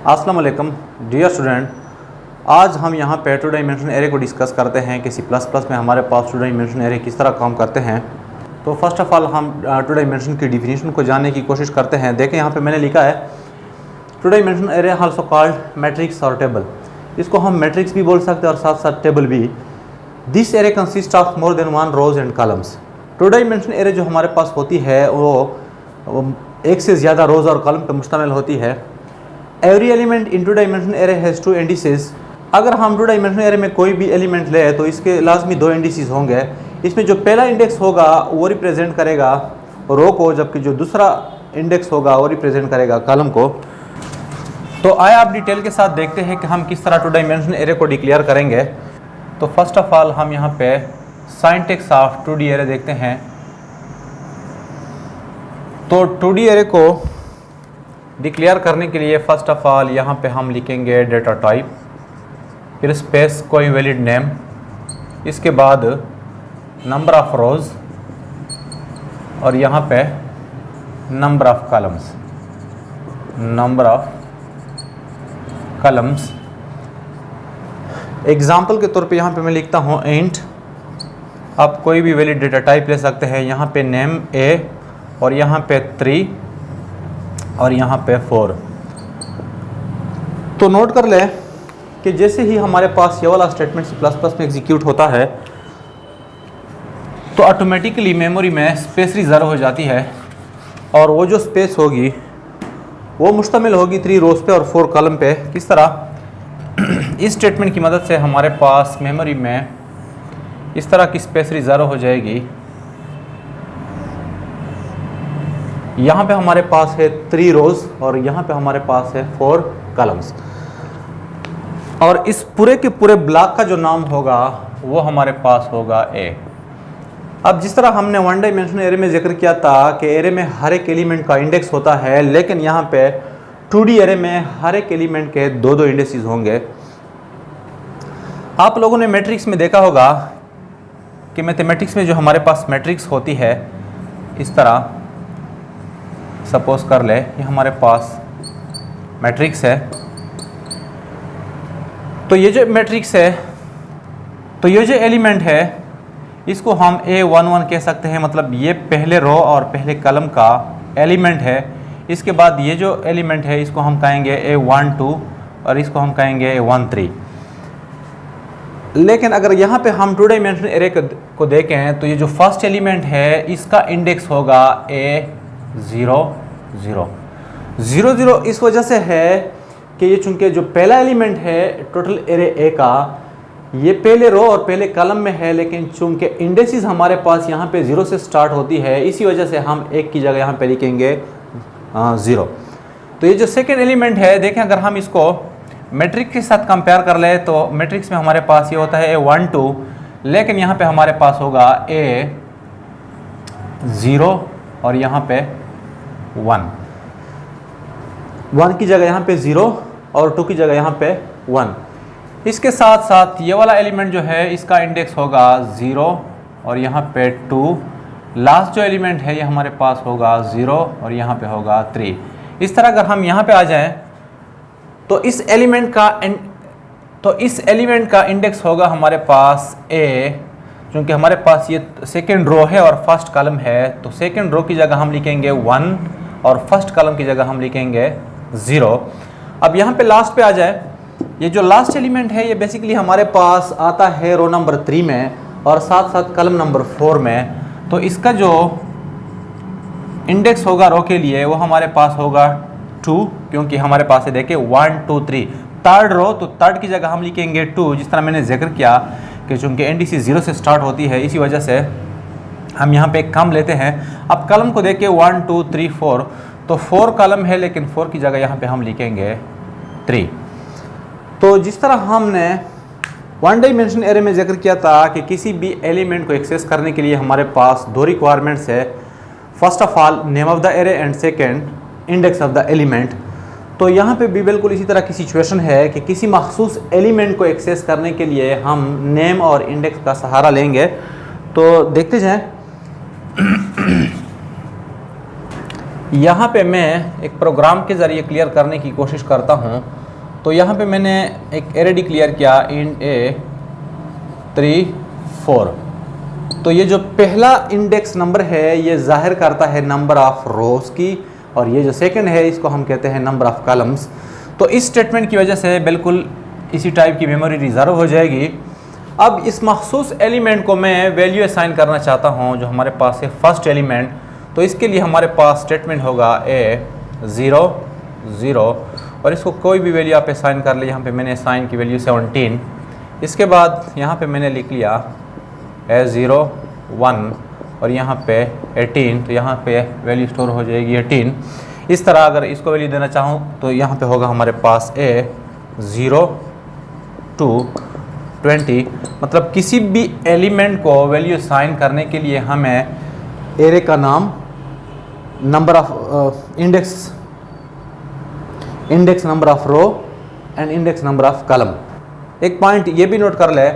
अस्सलाम वालेकुम dear student, आज हम यहाँ पे टू डायमेंशन एरे को डिस्कस करते हैं कि C++ में हमारे पास टू डायमेंशन एरे किस तरह काम करते हैं। तो फर्स्ट ऑफ ऑल हम टू डायमेंशन की डिफिनीशन को जानने की कोशिश करते हैं। देखें यहाँ पे मैंने लिखा है two dimension array also called matrix और टेबल। इसको हम मैट्रिक्स भी बोल सकते हैं और साथ साथ टेबल भी। This array consist of more than one rows and columns. Two dimension array जो हमारे पास होती है वो एक से ज़्यादा रोज़ और कॉलम पर मुश्तमिल होती है। Every element in two dimension array has two indices. अगर हम टू डायमेंशन एरे में कोई भी एलिमेंट ले तो इसके लाजमी दो इंडिसेस होंगे। इसमें जो पहला इंडेक्स होगा वो रिप्रेजेंट करेगा रो को, जबकि जो दूसरा इंडेक्स होगा वो रिप्रेजेंट करेगा कॉलम को। तो आए आप डिटेल के साथ देखते हैं कि हम किस तरह टू डायमेंशन एरे को डिक्लेयर करेंगे। तो फर्स्ट ऑफ ऑल हम यहाँ पे सिंटैक्स ऑफ 2D एरे देखते हैं। तो 2D एरे को डिक्लेयर करने के लिए फर्स्ट ऑफ ऑल यहाँ पे हम लिखेंगे डेटा टाइप, फिर स्पेस कोई वैलिड नेम, इसके बाद नंबर ऑफ रोज और यहाँ पे नंबर ऑफ कॉलम्स। एग्जाम्पल के तौर पे यहाँ पे मैं लिखता हूँ इंट। आप कोई भी वैलिड डेटा टाइप ले सकते हैं। यहाँ पे नेम ए और यहाँ पे 3 और यहाँ पे 4। तो नोट कर ले कि जैसे ही हमारे पास ये वाला स्टेटमेंट C++ में एग्जीक्यूट होता है तो ऑटोमेटिकली मेमोरी में स्पेस रिजर्व हो जाती है और वो जो स्पेस होगी वो मुश्तमिल होगी 3 रोज पे और 4 कॉलम पे। किस तरह? इस स्टेटमेंट की मदद से हमारे पास मेमोरी में इस तरह की स्पेस रिजर्व हो जाएगी। यहाँ पे हमारे पास है 3 रोज और यहाँ पे हमारे पास है 4 कॉलम्स और इस पूरे के पूरे ब्लॉक का जो नाम होगा वो हमारे पास होगा ए। अब जिस तरह हमने वन डायमेंशन एरे में जिक्र किया था कि एरे में हर एक एलिमेंट का इंडेक्स होता है, लेकिन यहाँ पे 2D एरे में हर एक एलिमेंट के दो इंडेक्सेस होंगे। आप लोगों ने मैट्रिक्स में देखा होगा कि मैथमेटिक्स में जो हमारे पास मैट्रिक्स होती है, इस तरह सपोज कर ले ये हमारे पास मैट्रिक्स है। तो ये जो मैट्रिक्स है, तो ये जो एलिमेंट है इसको हम A11 कह सकते हैं, मतलब ये पहले रो और पहले कॉलम का एलिमेंट है। इसके बाद ये जो एलिमेंट है इसको हम कहेंगे A12 और इसको हम कहेंगे A13। लेकिन अगर यहाँ पे हम टू डायमेंशन एरे को देखें तो ये जो फर्स्ट एलिमेंट है इसका इंडेक्स होगा A00। इस वजह से है कि ये चूंकि जो पहला एलिमेंट है टोटल एरे ए का, ये पहले रो और पहले कॉलम में है, लेकिन चूंकि इंडेक्सेस हमारे पास यहाँ पे 0 से स्टार्ट होती है, इसी वजह से हम 1 की जगह यहाँ पे लिखेंगे 0। तो ये जो सेकेंड एलिमेंट है, देखें अगर हम इसको मैट्रिक्स के साथ कंपेयर कर ले तो मैट्रिक्स में हमारे पास ये होता है A12, लेकिन यहाँ पे हमारे पास होगा A0 और यहाँ पे 1 की जगह यहाँ पे 0 और 2 की जगह यहाँ पे 1। इसके साथ साथ ये वाला एलिमेंट जो है इसका इंडेक्स होगा 0 और यहाँ पे 2। लास्ट जो एलिमेंट है ये हमारे पास होगा 0 और यहाँ पे होगा 3। इस तरह अगर हम यहाँ पे आ जाएं तो इस एलिमेंट का इंडेक्स होगा हमारे पास A। क्योंकि हमारे पास ये सेकेंड रो है और फर्स्ट कॉलम है, तो सेकेंड रो की जगह हम लिखेंगे 1 और फर्स्ट कॉलम की जगह हम लिखेंगे 0। अब यहाँ पे लास्ट पे आ जाए, ये जो लास्ट एलिमेंट है ये बेसिकली हमारे पास आता है रो नंबर 3 में और साथ साथ कॉलम नंबर 4 में। तो इसका जो इंडेक्स होगा रो के लिए वो हमारे पास होगा 2, क्योंकि हमारे पास है देखिए 1 2 3 थर्ड रो, तो थर्ड की जगह हम लिखेंगे 2। जिस तरह मैंने जिक्र किया कि चूँकि इंडेक्स 0 से स्टार्ट होती है, इसी वजह से हम यहाँ पे एक कम लेते हैं। अब कॉलम को देखिए 1 2 3 4, तो 4 कॉलम है, लेकिन 4 की जगह यहाँ पे हम लिखेंगे 3। तो जिस तरह हमने वन डायमेंशन एरे में जिक्र किया था कि किसी भी एलिमेंट को एक्सेस करने के लिए हमारे पास दो रिक्वायरमेंट्स है, first of all name of the array and second index of the element. तो यहाँ पे भी बिल्कुल इसी तरह की सिचुएशन है कि किसी मखसूस एलिमेंट को एक्सेस करने के लिए हम नेम और इंडेक्स का सहारा लेंगे। तो देखते जाएं यहाँ पे मैं एक प्रोग्राम के ज़रिए क्लियर करने की कोशिश करता हूँ। तो यहाँ पे मैंने एक एरे डिक्लेयर किया int a 3 4। तो ये जो पहला इंडेक्स नंबर है ये जाहिर करता है नंबर ऑफ रोज़ की, और ये जो सेकंड है इसको हम कहते हैं नंबर ऑफ कॉलम्स। तो इस स्टेटमेंट की वजह से बिल्कुल इसी टाइप की मेमोरी रिज़र्व हो जाएगी। अब इस मखसूस एलिमेंट को मैं वैल्यू असाइन करना चाहता हूँ जो हमारे पास है फर्स्ट एलिमेंट। तो इसके लिए हमारे पास स्टेटमेंट होगा a 0 0 और इसको कोई भी वैल्यू आप असाइन कर ले। यहाँ पे मैंने असाइन की वैल्यू 17। इसके बाद यहाँ पे मैंने लिख लिया a 0 1 और यहाँ पे 18। तो यहाँ पे वैल्यू स्टोर हो जाएगी 18। इस तरह अगर इसको वैल्यू देना चाहूँ तो यहाँ पे होगा हमारे पास a 0 2 20। मतलब किसी भी एलिमेंट को वैल्यू असाइन करने के लिए हमें एरे का नाम, number of index number of row and index number of column. एक पॉइंट ये भी नोट कर ले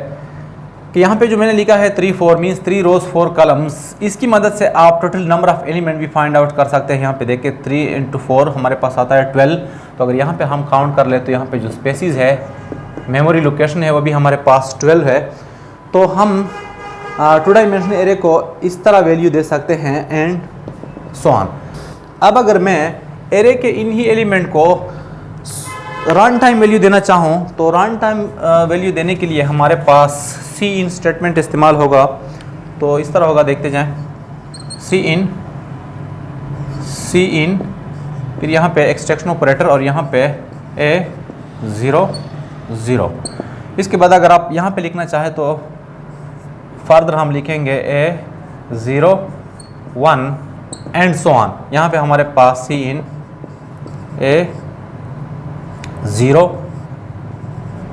कि यहाँ पे जो मैंने लिखा है 3 4 मीन्स 3 रोज 4 कॉलम्स, इसकी मदद से आप टोटल नंबर ऑफ एलिमेंट भी फाइंड आउट कर सकते हैं। यहाँ पे देखिए 3 × 4 हमारे पास आता है 12। तो अगर यहाँ पे हम काउंट कर ले तो यहाँ पे जो स्पेसिस है, मेमोरी लोकेशन है, वो भी हमारे पास 12 है। तो हम 2 डायमेंशनल एरे को इस तरह वैल्यू दे सकते हैं एंड सो ऑन। अब अगर मैं एरे के इन्हीं एलिमेंट को रन टाइम वैल्यू देना चाहूँ तो रन टाइम वैल्यू देने के लिए हमारे पास सी इन स्टेटमेंट इस्तेमाल होगा। तो इस तरह होगा, देखते जाएं। सी इन फिर यहाँ पे एक्सट्रैक्शन ऑपरेटर और यहाँ पे a 0 0। इसके बाद अगर आप यहाँ पे लिखना चाहें तो फर्दर हम लिखेंगे a 0 1 एंड सो ऑन। यहाँ पे हमारे पास सी इन a 0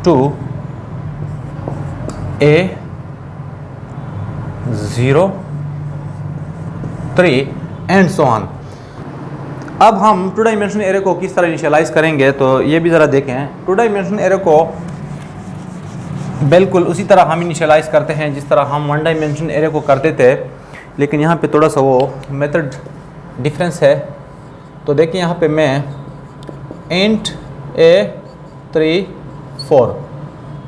2 a 0 3 and so on. अब हम 2 डायमेंशनल एरे को किस तरह इनिशियलाइज करेंगे तो ये भी ज़रा देखें। 2 डायमेंशनल एरे को बिल्कुल उसी तरह हम इनिशियलाइज करते हैं जिस तरह हम 1 डायमेंशनल एरे को करते थे, लेकिन यहाँ पे थोड़ा सा वो मेथड डिफरेंस है। तो देखिए यहाँ पे मैं int a 3 4,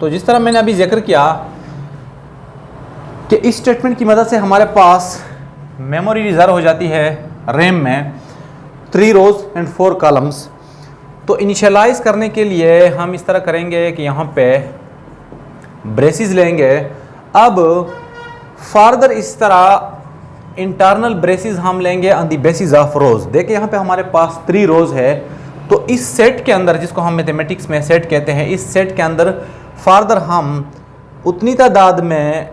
तो जिस तरह मैंने अभी जिक्र किया कि इस स्टेटमेंट की मदद से हमारे पास मेमोरी रिजर्व हो जाती है रैम में 3 रोज एंड 4 कॉलम्स। तो इनिशियलाइज करने के लिए हम इस तरह करेंगे कि यहाँ पे ब्रेसिस लेंगे। अब फर्दर इस तरह इंटरनल ब्रेसिस हम लेंगे ऑन द बेसिस ऑफ रोज। देखिए यहाँ पे हमारे पास 3 रोज है। तो इस सेट के अंदर, जिसको हम मैथमेटिक्स में सेट कहते हैं, इस सेट के अंदर फर्दर हम उतनी तादाद में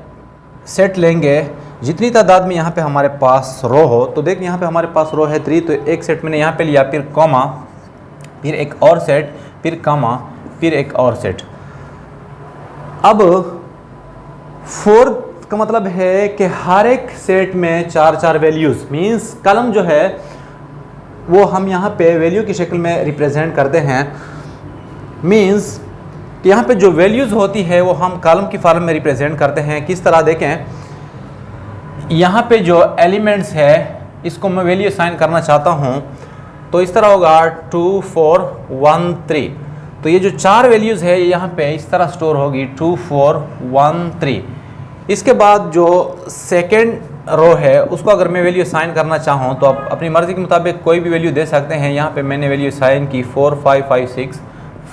सेट लेंगे जितनी तादाद में यहाँ पे हमारे पास रो हो। तो देखिए यहाँ पे हमारे पास रो है 3, तो एक सेट मैंने यहाँ पे लिया, फिर कॉमा, फिर एक और सेट, फिर कॉमा, फिर एक और सेट। अब 4 का मतलब है कि हर एक सेट में 4 वैल्यूज़, मींस कॉलम जो है वो हम यहाँ पे वैल्यू की शक्ल में रिप्रेजेंट करते हैं। मींस कि यहाँ पे जो वैल्यूज़ होती है वो हम कॉलम की फॉर्म में रिप्रेजेंट करते हैं। किस तरह देखें, यहाँ पे जो एलिमेंट्स है इसको मैं वैल्यू असाइन करना चाहता हूँ तो इस तरह होगा 2 4 1 3। तो ये जो 4 वैल्यूज़ है यहाँ पे इस तरह स्टोर होगी 2 4 1 3। इसके बाद जो सेकेंड रो है उसको अगर मैं वैल्यू असाइन करना चाहूँ तो आप अपनी मर्ज़ी के मुताबिक कोई भी वैल्यू दे सकते हैं। यहाँ पे मैंने वैल्यू असाइन की 4 5 5 6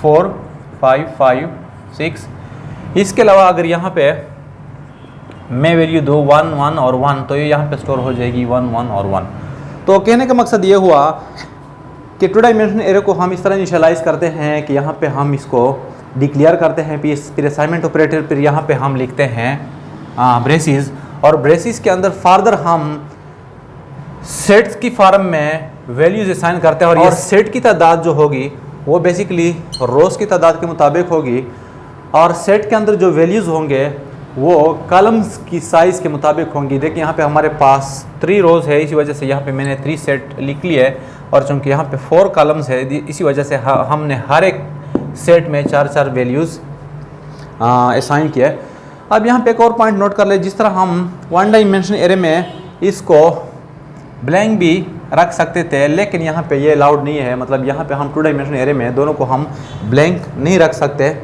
4 5 5 6। इसके अलावा अगर यहाँ पे मैं वैल्यू दो 1 1 और 1 तो ये यहाँ पे स्टोर हो जाएगी 1 1 और 1। तो कहने का मकसद ये हुआ कि 2 डायमेंशनल एरे को हम इस तरह इनिशियलाइज करते हैं कि यहाँ पे हम इसको डिक्लेयर करते हैं, फिर असाइनमेंट ऑपरेटर, फिर यहाँ पे हम लिखते हैं ब्रेसिस, और ब्रेसिस के अंदर फर्दर हम सेट्स की फॉर्म में वैल्यूज असाइन करते हैं। और ये सेट की तादाद जो होगी वो बेसिकली रोज़ की तादाद के मुताबिक होगी, और सेट के अंदर जो वैल्यूज़ होंगे वो कॉलम्स की साइज़ के मुताबिक होंगी। देखिए यहाँ पे हमारे पास 3 रोज़ है, इसी वजह से यहाँ पे मैंने 3 सेट लिख लिए, और चूँकि यहाँ पे 4 कॉलम्स है इसी वजह से हमने हर एक सेट में 4 वैल्यूज़ असाइन किया। अब यहाँ पे एक और पॉइंट नोट कर ले, जिस तरह हम 1 डायमेंशनल एरे में इसको ब्लैंक भी रख सकते थे, लेकिन यहाँ पे ये अलाउड नहीं है। मतलब यहाँ पे हम 2 डायमेंशन एरे में दोनों को हम ब्लैंक नहीं रख सकते।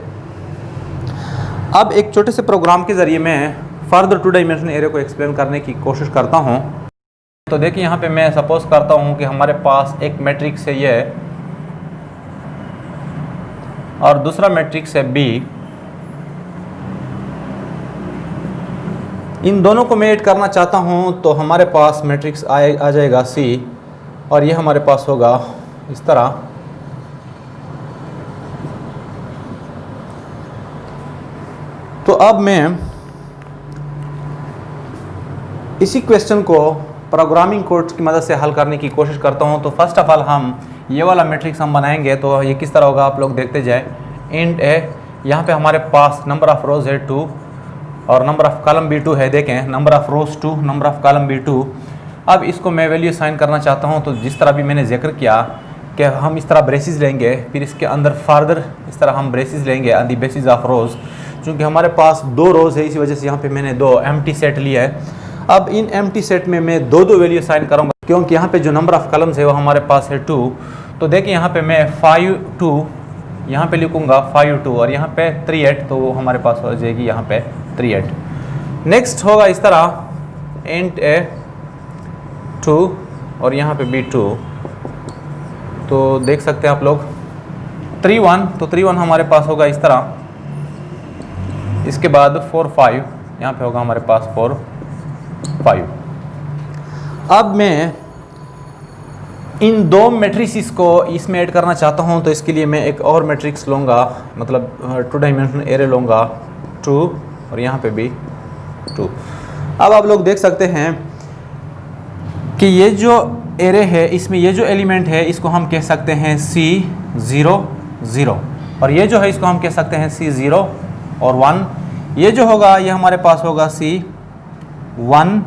अब एक छोटे से प्रोग्राम के ज़रिए मैं फर्दर 2 डायमेंशन एरे को एक्सप्लेन करने की कोशिश करता हूँ। तो देखिए यहाँ पे मैं सपोज करता हूँ कि हमारे पास एक मैट्रिक्स है ये और दूसरा मैट्रिक्स है बी। इन दोनों को मैं ऐड करना चाहता हूँ तो हमारे पास मैट्रिक्स आ जाएगा सी और ये हमारे पास होगा इस तरह। तो अब मैं इसी क्वेश्चन को प्रोग्रामिंग कोड्स की मदद से हल करने की कोशिश करता हूँ। तो फर्स्ट ऑफ ऑल हम ये वाला मैट्रिक्स हम बनाएंगे। तो ये किस तरह होगा आप लोग देखते जाए। इंट ए, यहाँ पे हमारे पास नंबर ऑफ रोज है 2 और नंबर ऑफ कॉलम भी 2 है। देखें number of rose 2, number of column भी 2। अब इसको मैं वैल्यू असाइन करना चाहता हूँ। तो जिस तरह भी मैंने जिक्र किया कि हम इस तरह ब्रेसिस लेंगे, फिर इसके अंदर फार्दर इस तरह हम ब्रेसिस लेंगे ऑन द बेसिस ऑफ रोज। चूँकि हमारे पास 2 रोज है इसी वजह से यहाँ पे मैंने 2 एम्प्टी सेट लिया है। अब इन एम्प्टी सेट में मैं 2 वैल्यू असाइन करूँगा क्योंकि यहाँ पे जो नंबर ऑफ कॉलम्स है वो हमारे पास है 2। तो देखिए यहाँ पे मैं 5 2 यहाँ पे लिखूँगा 5 2 और यहाँ पे 3 8, तो वो हमारे पास हो जाएगी यहाँ पे 3 8। नेक्स्ट होगा इस तरह इंट ए 2 और यहाँ पे भी 2। तो देख सकते हैं आप लोग 3 1, तो 3 1 हमारे पास होगा इस तरह। इसके बाद 4 5 यहाँ पे होगा हमारे पास 4 5। अब मैं इन 2 मैट्रिक्स को इसमें ऐड करना चाहता हूँ। तो इसके लिए मैं एक और मैट्रिक्स लूँगा, मतलब 2 डायमेंशनल एरे लूँगा 2 और यहाँ पे भी 2। अब आप लोग देख सकते हैं कि ये जो एरे है इसमें ये जो एलिमेंट है इसको हम कह सकते हैं C0 0 और ये जो है इसको हम कह सकते हैं C0 और 1। ये जो होगा ये हमारे पास होगा C1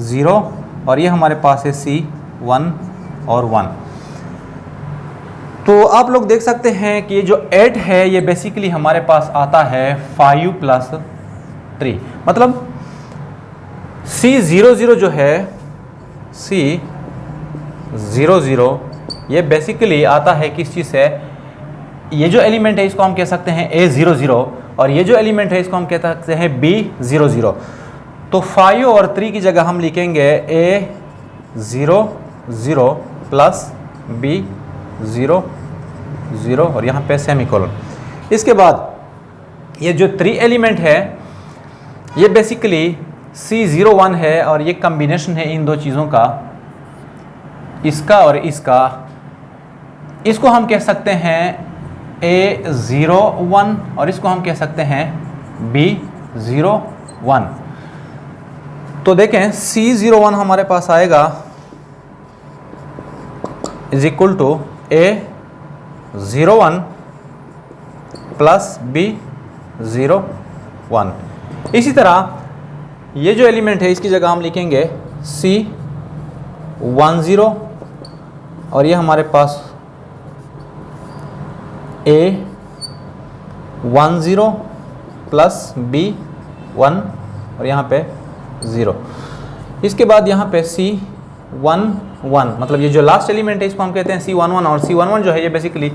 0 और ये हमारे पास है C1 और 1। तो आप लोग देख सकते हैं कि ये जो 8 है ये बेसिकली हमारे पास आता है 5 + 3। मतलब C0 0 जो है C0 0 ये बेसिकली आता है किस चीज़ से। ये जो एलिमेंट है इसको हम कह सकते हैं A0 0 और ये जो एलिमेंट है इसको हम कह सकते हैं B0 0। तो 5 और 3 की जगह हम लिखेंगे A0 0 + B0 0 और यहाँ पे सेमीकोलन। इसके बाद ये जो 3 एलिमेंट है ये बेसिकली C0 1 है और ये कम्बिनेशन है इन 2 चीज़ों का, इसका और इसका। इसको हम कह सकते हैं A0 1 और इसको हम कह सकते हैं B0 1। तो देखें C0 1 हमारे पास आएगा = A0 1 + B0 1। इसी तरह ये जो एलिमेंट है इसकी जगह हम लिखेंगे C1 0 और ये हमारे पास A1 0 + B1 और यहाँ पे 0। इसके बाद यहाँ पे C1 1, मतलब ये जो लास्ट एलिमेंट है इसको हम कहते हैं C1 1 और C1 1 जो है ये बेसिकली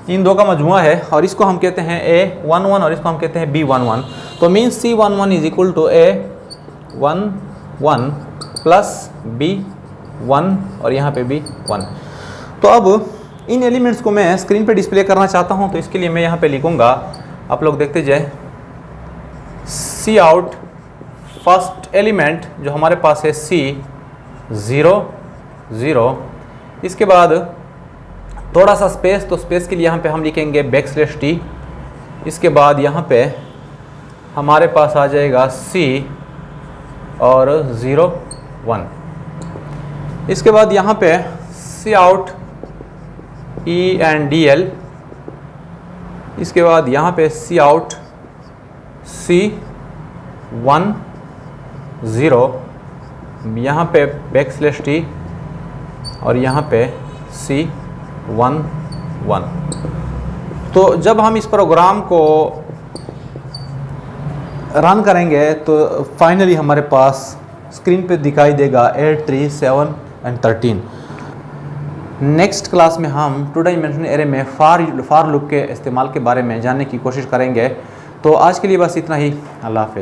इन 2 का मजमुआ है और इसको हम कहते हैं A1 1 और इसको हम कहते हैं B1 1। तो मीन्स C1 1 = A1 1 + B1 और यहाँ पे B1। तो अब इन एलिमेंट्स को मैं स्क्रीन पे डिस्प्ले करना चाहता हूँ। तो इसके लिए मैं यहाँ पे लिखूँगा, आप लोग देखते जाए, Cout फर्स्ट एलिमेंट जो हमारे पास है C0 0। इसके बाद थोड़ा सा स्पेस, तो स्पेस के लिए यहाँ पे हम लिखेंगे \t। इसके बाद यहाँ पे हमारे पास आ जाएगा C और 0 1। इसके बाद यहाँ पे Cout ENDL। इसके बाद यहाँ पे Cout C1 0, यहाँ पे \t और यहाँ पे C1 1। तो जब हम इस प्रोग्राम को रन करेंगे तो फाइनली हमारे पास स्क्रीन पे दिखाई देगा 8 3 7 और 13। नेक्स्ट क्लास में हम टू डायमेंशनल एरे में फार लूप के इस्तेमाल के बारे में जानने की कोशिश करेंगे। तो आज के लिए बस इतना ही। अल्लाह हाफ़िज़।